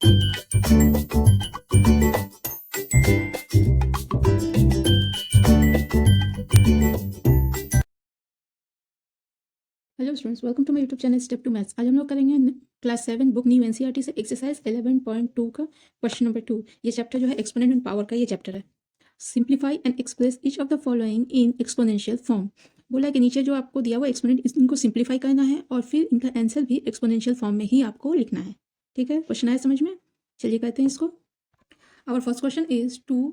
Hello students, welcome to my YouTube channel step to maths. आज हम लोग करेंगे क्लास 7 बुक न्यू एनसीईआरटी से एक्सरसाइज 11.2 का क्वेश्चन नंबर 2। ये चैप्टर जो है एक्सपोनेंट एंड पावर का ये चैप्टर है। Simplify and express each of the following in exponential form. बोला है कि नीचे जो आपको दिया हुआ एक्सपोनेंट इनको सिंप्लीफाई करना है और फिर इनका आंसर भी एक्सपोनेंशियल फॉर्म में ही आपको लिखना है। ठीक है, क्वेश्चन आया समझ में? चलिए करते हैं इसको। Our first question is 2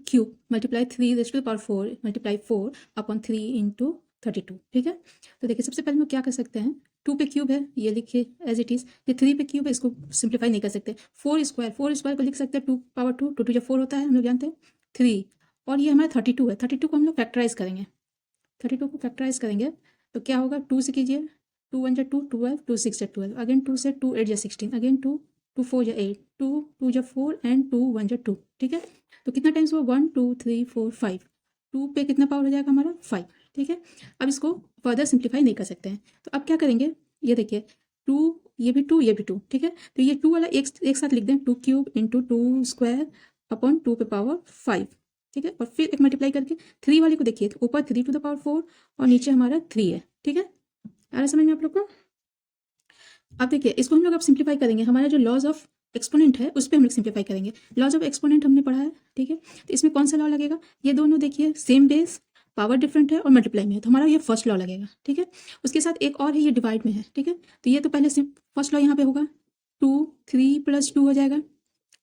cube multiply 3 raise to the power 4 multiply 4 upon 3 into 32। ठीक है, तो देखिए सबसे पहले हम क्या कर सकते हैं। 2 पे क्यूब है, ये लिखिए एज इट इज़। ये 3 पे क्यूब है, इसको सिंप्लीफाई नहीं कर सकते। 4 स्क्वायर को लिख सकते हैं 2 पावर 2, 2 जब 4 होता है हम लोग जानते हैं 3। और ये हमारा 32 है, 32 को हम लोग फैक्टराइज करेंगे। 32 को फैक्टराइज करेंगे तो क्या होगा, 2 से कीजिए, 2 1 2 12, 2 6 12, अगेन 2 से 2 8 16, अगेन 2 2 4 8, 2 2 4 एंड 2 1 2। ठीक है, तो कितना टाइम्स हुआ, 1 2 3 4 5। 2 पे कितना पावर हो जाएगा हमारा 5। ठीक है, अब इसको फर्दर सिंप्लीफाई नहीं कर सकते हैं, तो अब क्या करेंगे, ये देखिए 2, ये भी 2, ये भी 2। ठीक है, तो ये 2 वाला एक साथ लिख दें, 2 क्यूब इंटू 2 स्क्वायर अपॉन 2 पे पावर 5। ठीक है, और फिर एक मल्टीप्लाई करके 3 वाले को देखिए, ऊपर 3 टू द पावर 4 और नीचे हमारा 3 है। ठीक है, आ रहा समझ में आप लोग को? अब देखिए इसको हम लोग अब सिंप्लीफाई करेंगे, हमारा जो लॉज ऑफ एक्सपोनेंट है उस पर हम लोग सिंप्लीफाई करेंगे। लॉज ऑफ एक्सपोनेंट हमने पढ़ा है। ठीक है, तो इसमें कौन सा लॉ लगेगा, ये दोनों देखिए सेम बेस, पावर डिफरेंट है और मल्टीप्लाई में है, तो हमारा ये फर्स्ट लॉ लगेगा। ठीक है, उसके साथ एक और है, ये डिवाइड में है। ठीक है, तो ये तो पहले फर्स्ट लॉ यहाँ पे होगा, 2 3 + 2 हो जाएगा,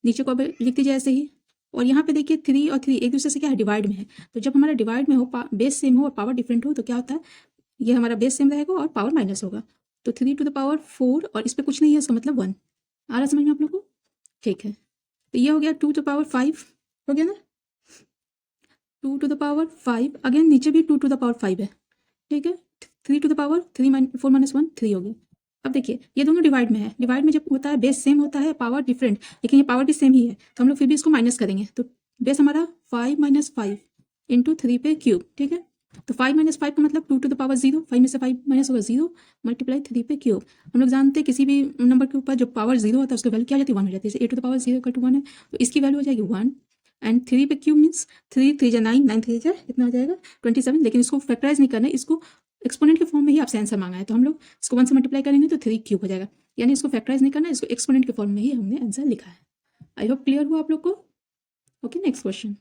नीचे को अब लिख दीजिए ऐसे ही। और यहाँ पे देखिए 3 और 3 एक दूसरे से क्या है, डिवाइड में है। तो जब हमारा डिवाइड में हो, बेस सेम हो और पावर डिफरेंट हो, तो क्या होता है, ये हमारा बेस सेम रहेगा और पावर माइनस होगा। तो 3 टू द पावर 4 और इस पर कुछ नहीं है, इसका मतलब 1। आ रहा समझ में आप लोग को? ठीक है, तो ये हो गया 2 टू द पावर 5, हो गया ना, 2 टू द पावर 5, अगेन नीचे भी 2 टू द पावर 5 है। ठीक है, 3 टू द पावर 3 4 - 1 3 हो गया। अब देखिए ये दोनों डिवाइड में है, डिवाइड में जब होता है बेस सेम होता है, पावर डिफरेंट, लेकिन ये पावर भी सेम ही है, तो हम लोग फिर भी इसको माइनस करेंगे। तो बेस हमारा 5 - 5 इंटू 3 पे क्यूब। ठीक है, तो 5 - 5 का मतलब 2 टू द पावर 0, 5 में से 5 माइनस होगा 0, मल्टीप्लाई 3 पे क्यूब। हम लोग जानते हैं किसी भी नंबर के ऊपर जो पावर 0 होता है उसकी वैल्यू क्या हो जाती है, 1 हो जाती है। जैसे a टू द पावर 0 = 1 है, तो इसकी वैल्यू हो जाएगी 1। एंड 3 पे क्यूब मीन्स 3 3 9, 9 3 कितना हो जाएगा 27। लेकिन इसको फैक्टराइज नहीं करना है, इसको एक्सपोनेंट के फॉर्म में ही आपसे आंसर मांगा है, तो हम लोग इसको 1 से मल्टीप्लाई करेंगे तो 3 क्यूब हो जाएगा। यानी इसको फैक्टराइज नहीं करना है, इसको एक्सपोनेंट के फॉर्म में ही हमने आंसर लिखा है। आई होप क्लियर हुआ आप लोग को। Okay, next question.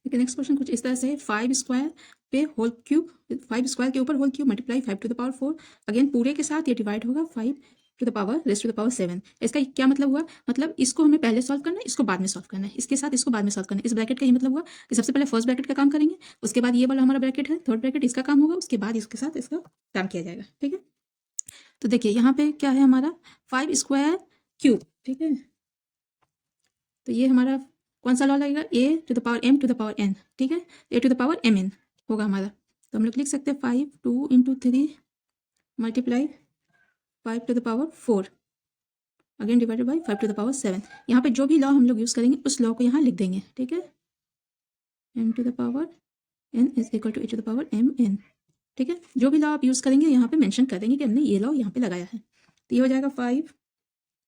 देखिए नेक्स्ट क्वेश्चन कुछ इस तरह से है, 5 स्क्वायर पे होल क्यूब, 5 स्क्वायर के ऊपर whole cube multiply 5 to the power 4, again पूरे के साथ ये डिवाइड होगा 5 to the power rest to the power 7। इसका क्या मतलब हुआ, मतलब इसको हमें पहले सॉल्व करना है, इसको बाद में सॉल्व करना है, इसके साथ इसको बाद में सॉल्व करना है। इस ब्रैकेट का ये मतलब हुआ कि सबसे पहले फर्स्ट ब्रैकेट का काम करेंगे, उसके बाद ये वाला हमारा ब्रैकेट है थर्ड ब्रैकेट, इसका काम होगा, उसके बाद इसके साथ इसका काम किया जाएगा। ठीक है, तो देखिए यहाँ पे क्या है हमारा 5 स्क्वायर क्यूब। ठीक है, तो ये हमारा कौन सा लॉ लगेगा, a to the power m to the power n। ठीक है, a to the power mn होगा हमारा। तो हम लोग लिख सकते हैं 5 2 into 3 multiply 5 to the power 4, again divided by 5 to the power 7। यहाँ पे जो भी लॉ हम लोग यूज़ करेंगे उस लॉ को यहाँ लिख देंगे। ठीक है, m to the power n is equal to a to the power mn। ठीक है, जो भी लॉ आप यूज़ करेंगे यहाँ पे मेंशन कर देंगे कि हमने ये लॉ यहाँ पे लगाया है। तो ये हो जाएगा 5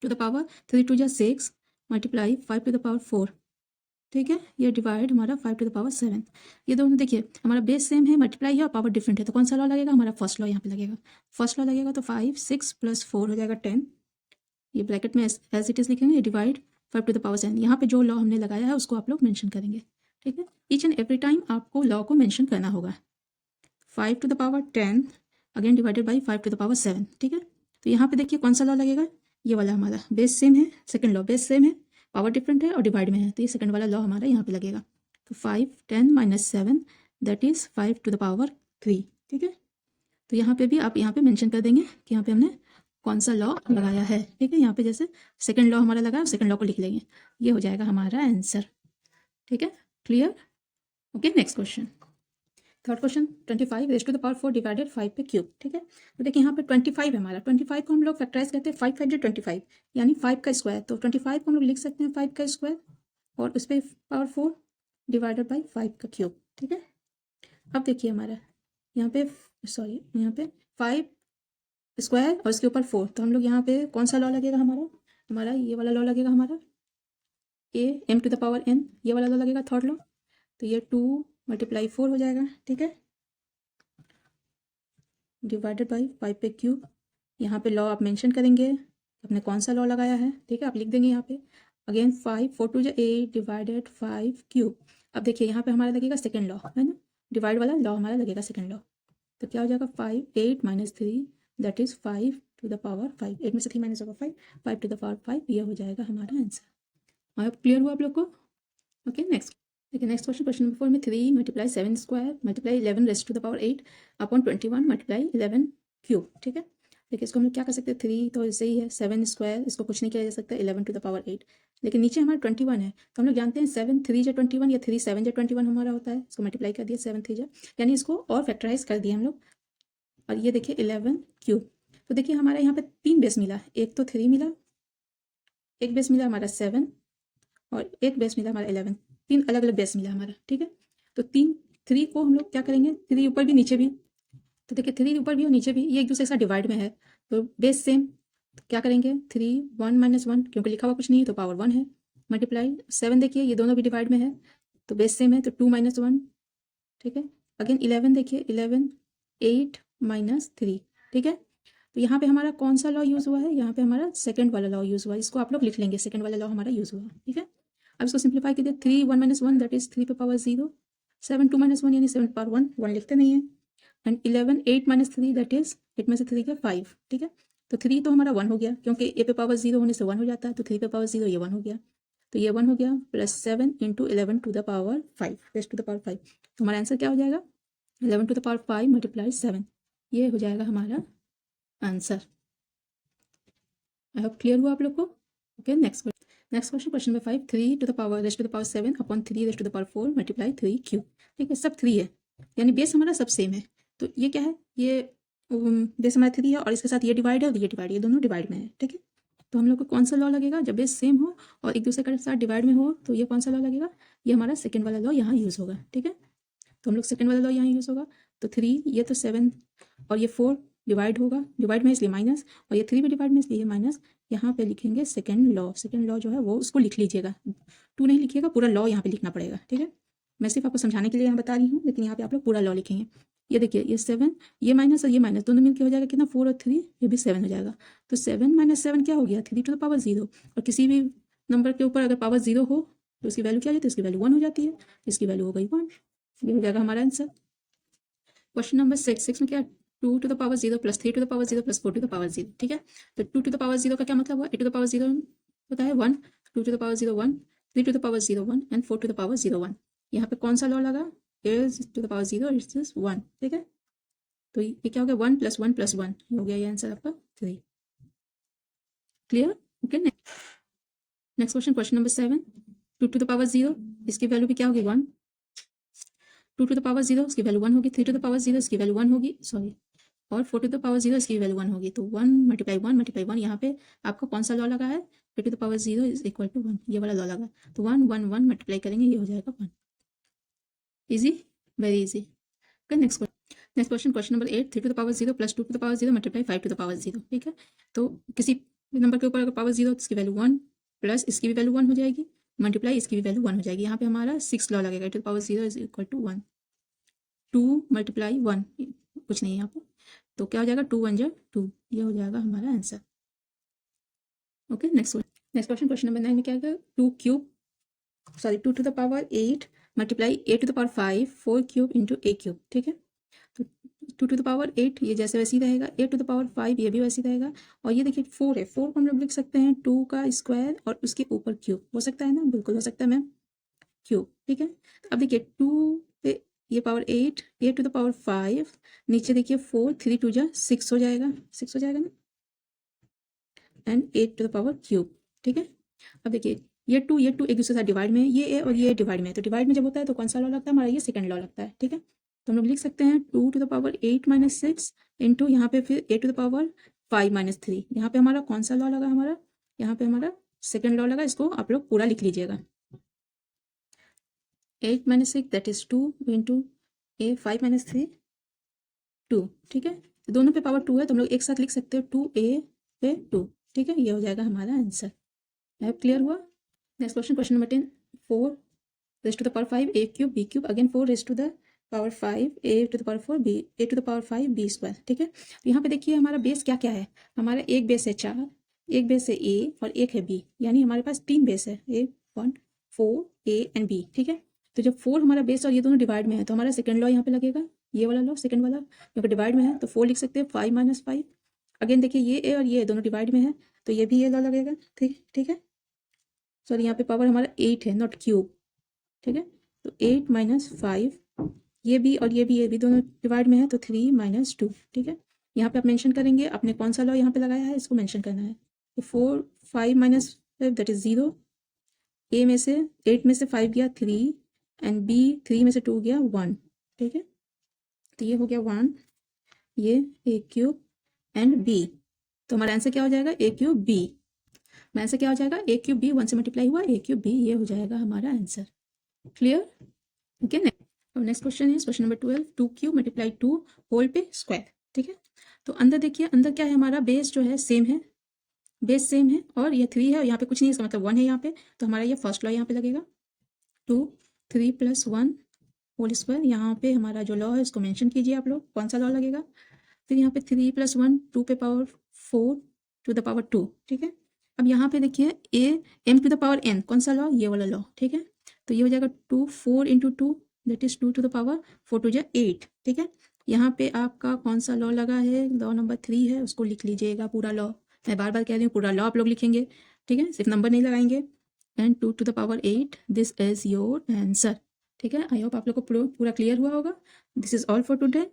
to the power 3 2 6 multiply 5 to the power 4। ठीक है, ये डिवाइड हमारा 5 टू द पावर 7। ये दोनों देखिए हमारा बेस सेम है, मल्टीप्लाई है और पावर डिफरेंट है, तो कौन सा लॉ लगेगा, हमारा फर्स्ट लॉ यहाँ पे लगेगा। फर्स्ट लॉ लगेगा तो 5 6 + 4 हो जाएगा 10, ये ब्रैकेट में एज इट इज लिखेंगे, डिवाइड 5 टू द पावर 7। यहाँ पे जो लॉ हमने लगाया है उसको आप लोग मेंशन करेंगे। ठीक है, ईच एंड एवरी टाइम आपको लॉ को मेंशन करना होगा। 5 to the power 10 again divided by 5 to the power 7। ठीक है, तो यहाँ पे देखिए कौन सा लॉ लगेगा, ये वाला हमारा बेस सेम है, सेकंड लॉ बेस सेम है, पावर डिफरेंट है और डिवाइड में है, तो ये सेकंड वाला लॉ हमारा यहाँ पे लगेगा। तो 5 10 - 7 that is 5 to the power 3। ठीक है, तो यहाँ पे भी आप यहाँ पे मेंशन कर देंगे कि यहाँ पे हमने कौन सा लॉ लगाया है। ठीक है, यहाँ पे जैसे सेकंड लॉ हमारा लगा, सेकंड लॉ को लिख लेंगे, ये हो जाएगा हमारा आंसर। ठीक है, clear? Okay, next question. Third question 25 raise to the power 4 divided 5 पे क्यूब। ठीक है, तो देखिए यहाँ पे 25 है हमारा, 25 को हम लोग फैक्टराइज करते हैं, 5 5 जो 25 यानी 5 का स्क्वायर, तो 25 को हम लोग लिख सकते हैं 5 का स्क्वायर और उस पर पावर 4 डिवाइडेड बाई 5 का क्यूब। ठीक है, अब देखिए हमारा यहाँ पे यहाँ पे 5 स्क्वायर और इसके ऊपर 4, तो हम लोग यहाँ पे कौन सा लॉ लगेगा हमारा, हमारा ये वाला लॉ लगेगा हमारा a m to the power n, ये वाला लॉ लगेगा थर्ड लॉ। तो ये 2 × 4 हो जाएगा, ठीक है, डिवाइडेड बाई 5 पे क्यूब। यहाँ पे लॉ आप मेंशन करेंगे आपने कौन सा लॉ लगाया है, ठीक है, आप लिख देंगे यहाँ पे अगेन 5 4 2 8 डिवाइडेड 5 क्यूब। अब देखिए यहाँ पे हमारा लगेगा सेकेंड लॉ, है ना, डिवाइड वाला लॉ हमारा लगेगा सेकेंड लॉ। तो क्या हो जाएगा 5 8 - 3 that is 5 to the power 5, 8 में से 3 माइनस होगा 5, 5 टू द पावर 5, ये हो जाएगा हमारा आंसर। आई होप क्लियर हुआ आप लोग को। ओके नेक्स्ट देखिए, नेक्स्ट क्वेश्चन, क्वेश्चन नंबर 4 में 3 × 7² × 11 raise to the power 8 upon 21 × 11 cube, ठीक है। देखिए इसको हम लोग क्या कर सकते हैं, 3 तो ऐसे ही है, 7² इसको कुछ नहीं किया जा सकता, 11 टू द पावर 8, लेकिन नीचे हमारा 21 है, तो हम लोग जानते हैं 7 3 × 21 या 3 7 × 21 हमारा होता है, इसको मल्टीप्लाई कर दिया 7 3 यानी इसको और फैक्टराइज कर दिया हम लोग। और ये देखिए 11 क्यूब, तो देखिए हमारा यहाँ पे 3 बेस मिला, एक तो 3 मिला, एक बेस मिला हमारा 7 और एक बेस मिला हमारा 11, 3 अलग अलग बेस मिला हमारा, ठीक है। तो 3 को हम लोग क्या करेंगे, 3 ऊपर भी नीचे भी, तो देखिए 3 ऊपर भी और नीचे भी ये एक दूसरे के साथ डिवाइड में है, तो बेस सेम, तो क्या करेंगे 3 1 - 1 क्योंकि लिखा हुआ कुछ नहीं है तो पावर 1 है, मल्टीप्लाई 7 देखिए ये दोनों भी डिवाइड में है तो बेस सेम है तो 2 - 1, ठीक है। अगेन 11 देखिए 11 8 - 3, ठीक है। तो यहाँ पे हमारा कौन सा लॉ यूज़ हुआ है, यहाँ पे हमारा सेकंड वाला लॉ यूज़ हुआ है, इसको आप लोग लिख लेंगे, सेकंड वाला लॉ हमारा यूज़ हुआ, ठीक है। अब इसको सिंप्लीफाई कीजिए, 3 1 - 1 दैट इज 3 पे पावर 0, 7 2 - 1 यानी 7 पावर 1, 1 लिखते नहीं है, एंड 11 8 - 3 दैट इज 8 में से 3 का 5, ठीक है। तो 3 तो हमारा 1 हो गया क्योंकि ए पे पावर 0 होने से 1 हो जाता है, तो 3 पे पावर 0 ये 1 हो गया, तो ये 1 हो गया plus 7 × 11 to the power 5 raise to the power 5, तो हमारा आंसर क्या हो जाएगा 11 टू द पावर 5 × 7, ये हो जाएगा हमारा आंसर। आई होप क्लियर हुआ आप लोग को। Okay next question, question number 5 3 to the power raise to the power 7 upon 3 raise to the power 4 multiply 3 cube, ठीक है, सब 3 है यानी बेस हमारा सब सेम है, तो ये क्या है, ये बेस हमारा 3 है और इसके साथ ये डिवाइड है और ये डिवाइड, ये दोनों डिवाइड में है, ठीक है। तो हम लोग को कौन सा लॉ लगेगा, जब बेस सेम हो और एक दूसरे के साथ डिवाइड में हो तो ये कौन सा लॉ लगेगा, ये हमारा सेकेंड वाला लॉ यहाँ यूज़ होगा, ठीक है। तो हम लोग सेकेंड वाला लॉ यहाँ यूज़ होगा, तो 3 ये तो 7 और ये 4 डिवाइड होगा, डिवाइड में इसलिए माइनस, और ये 3 भी डिवाइड में इसलिए माइनस, यहाँ पे लिखेंगे सेकेंड लॉ, सेकेंड लॉ जो है वो उसको लिख लीजिएगा, 2 नहीं लिखिएगा, पूरा लॉ यहाँ पे लिखना पड़ेगा, ठीक है। मैं सिर्फ आपको समझाने के लिए यहाँ बता रही हूँ, लेकिन यहाँ पे आप लोग पूरा लॉ लिखेंगे। ये देखिए ये 7 ये माइनस और ये माइनस दोनों मिलकर हो जाएगा कितना 4 और 3, ये भी 7 हो जाएगा, तो 7 - 7 क्या हो गया 3 टू द पावर 0, और किसी भी नंबर के ऊपर अगर पावर 0 हो तो उसकी वैल्यू क्या हो जाती है, उसकी वैल्यू 1 हो जाती है, इसकी वैल्यू हो गई 1, ये हो जाएगा हमारा आंसर। क्वेश्चन नंबर 6 में क्या 2 to the power 0 plus 3 to the power 0 plus 4 to the power 0, ठीक है। तो 2 टू द पावर 0 का क्या मतलब हुआ, 8 टू द पावर 0 होता है 1, 2 to the power 0 1, 3 to the power 0 1 and 4 to the power 0 1। यहाँ पे कौन सा लॉ लगा, is to the power 0 is 1, ठीक है। तो ये क्या हो गया 1 + 1 + 1, ये हो गया ये आंसर आपका 3, clear. Okay next question, question number 7 2 to the power 0 इसकी वैल्यू भी क्या होगी 1, 2 टू द पावर 0 इसकी वैल्यू 1 होगी, 3 टू द पावर 0 इसकी वैल्यू 1 होगी, सॉरी, और 4 टू द पावर 0 इसकी वैल्यू 1 होगी, तो 1 × 1 × 1 यहाँ पे आपका कौन सा लॉ लगा है, 2 to the power 0 is equal to 1, ये वाला लॉ लगा, तो 1 1 1 मल्टीप्लाई करेंगे ये हो जाएगा 1, easy, very easy. Okay next question, question number 8 3 to the power 0 plus 2 to the power 0 multiply 5 to the power 0, ठीक है। तो किसी नंबर के ऊपर अगर पावर 0 तो इसकी वैल्यू 1 प्लस इसकी भी वैल्यू 1 हो जाएगी, मल्टीप्लाई इसकी भी वैल्यू 1 हो जाएगी, यहाँ पे हमारा 6 लॉ लगेगा, to the power 0 is equal to 1, 2 × 1 कुछ नहीं है यहाँ पे, तो क्या हो जाएगा 2 1 2, ये हो जाएगा हमारा answer. Okay next question, question number 9 में क्या है 2 cube sorry 2 to the power 8 multiply a to the power 5 4 cube into a cube, ठीक है। तो 2 टू द पावर 8 ये जैसे वैसे ही रहेगा, a टू द पावर 5 ये भी वैसे ही रहेगा, और ये देखिए 4 है, 4 को हम लोग लिख सकते हैं 2 का स्क्वायर और उसके ऊपर क्यूब, हो सकता है ना, बिल्कुल हो सकता है मैम, क्यूब, ठीक है। अब देखिए 2 पे ये power 8 a to the power 5, नीचे देखिए 4 3 2 6 हो जाएगा, 6 हो जाएगा ना, and 8 to the power cube, ठीक है। अब देखिए ये 2 एक दूसरे के साथ डिवाइड में है, ये a और ये डिवाइड में है, तो डिवाइड में जब होता है तो कौन सा लॉ लगता है हमारा, ये सेकंड लॉ लगता है, ठीक है। तो हम लोग लिख सकते हैं 2 टू द पावर 8 - 6 इंटू यहाँ पे फिर a टू द पावर 5 - 3, यहाँ पे हमारा कौन सा लॉ लगा, हमारा यहाँ पे हमारा सेकंड लॉ लगा, इसको आप लोग पूरा लिख लीजिएगा, 8 - 6 दैट इज 2 इंटू a 5 - 3 2, ठीक है। तो दोनों पे पावर 2 है तो हम लोग एक साथ लिख सकते हो 2a पे 2, ठीक है, ये हो जाएगा हमारा आंसर। है क्लियर हुआ? Next question, question number 10, 4 raised to the power 5 a cube b cube, again 4 raised to the power 5 a to the power 4 b a to the power 5 b square. ठीक है, तो यहाँ पे देखिए हमारा बेस क्या क्या है। हमारा एक बेस है 4, एक बेस है a और एक है b, यानी हमारे पास 3 बेस है, a 1 4 a एंड b। ठीक है, तो जब 4 हमारा बेस और ये दोनों डिवाइड में है तो हमारा सेकंड लॉ यहाँ पे लगेगा, ये वाला लॉ सेकंड वाला, क्योंकि डिवाइड में है तो 4 लिख सकते हैं 5 माइनस 5। अगेन देखिए ये a और ये दोनों डिवाइड में है तो ये भी ये लॉ लगेगा। ठीक है, सॉरी यहाँ पे पावर हमारा 8 है, नॉट क्यूब। ठीक है, तो 8 माइनस 5, ये भी दोनों डिवाइड में है तो 3 माइनस 2। ठीक है, यहाँ पे आप मेंशन करेंगे आपने कौन सा लॉ यहाँ पे लगाया है, इसको मेंशन करना है। तो 4 5 माइनस 5 दैट इज 0, ए में से 8 में से 5 गया 3 एंड बी 3 में से 2 गया 1। ठीक है, तो ये हो गया 1, ये ए क्यूब एंड बी, तो हमारा आंसर क्या हो जाएगा, ए क्यूब बी। आंसर क्या हो जाएगा, ए क्यूब बी, 1 से मल्टीप्लाई हुआ ए क्यूब बी, ये हो जाएगा हमारा answer. Clear? Okay, next question है question number 12, 2 cube multiply 2 whole पे स्क्वायर। ठीक है, तो अंदर देखिए अंदर क्या है, हमारा बेस जो है सेम है, बेस सेम है और ये 3 है और यहाँ पे कुछ नहीं है, इसका मतलब 1 है यहाँ पे, तो हमारा ये फर्स्ट लॉ यहाँ पे लगेगा, 2 3 + 1 होल स्क्वायर। यहाँ पे हमारा जो लॉ है उसको मेंशन कीजिए आप लोग, कौन सा लॉ लगेगा। फिर यहाँ पे 3 + 1 2 पे पावर 4 टू द पावर 2। ठीक है, अब यहाँ पे देखिए a m to the power n, कौन सा लॉ, ये वाला लॉ। ठीक है, तो ये हो जाएगा 2 4 × 2 that is 2 to the power 4 to जा 8। ठीक है, यहाँ पे आपका कौन सा लॉ लगा है, लॉ नंबर 3 है, उसको लिख लीजिएगा पूरा लॉ। मैं बार बार कह रही हूँ पूरा लॉ आप लोग लिखेंगे। ठीक है, सिर्फ नंबर नहीं लगाएंगे। And 2 to the power 8, this is your answer. ठीक है, आई होप आप लोग को पूरा क्लियर हुआ होगा। This is all for today.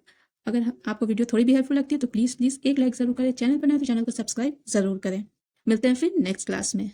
अगर आपको वीडियो थोड़ी भी हेल्पफुल लगती है तो प्लीज़ एक लाइक ज़रूर करें, चैनल पर नए तो चैनल को सब्सक्राइब ज़रूर करें। मिलते हैं फिर नेक्स्ट क्लास में।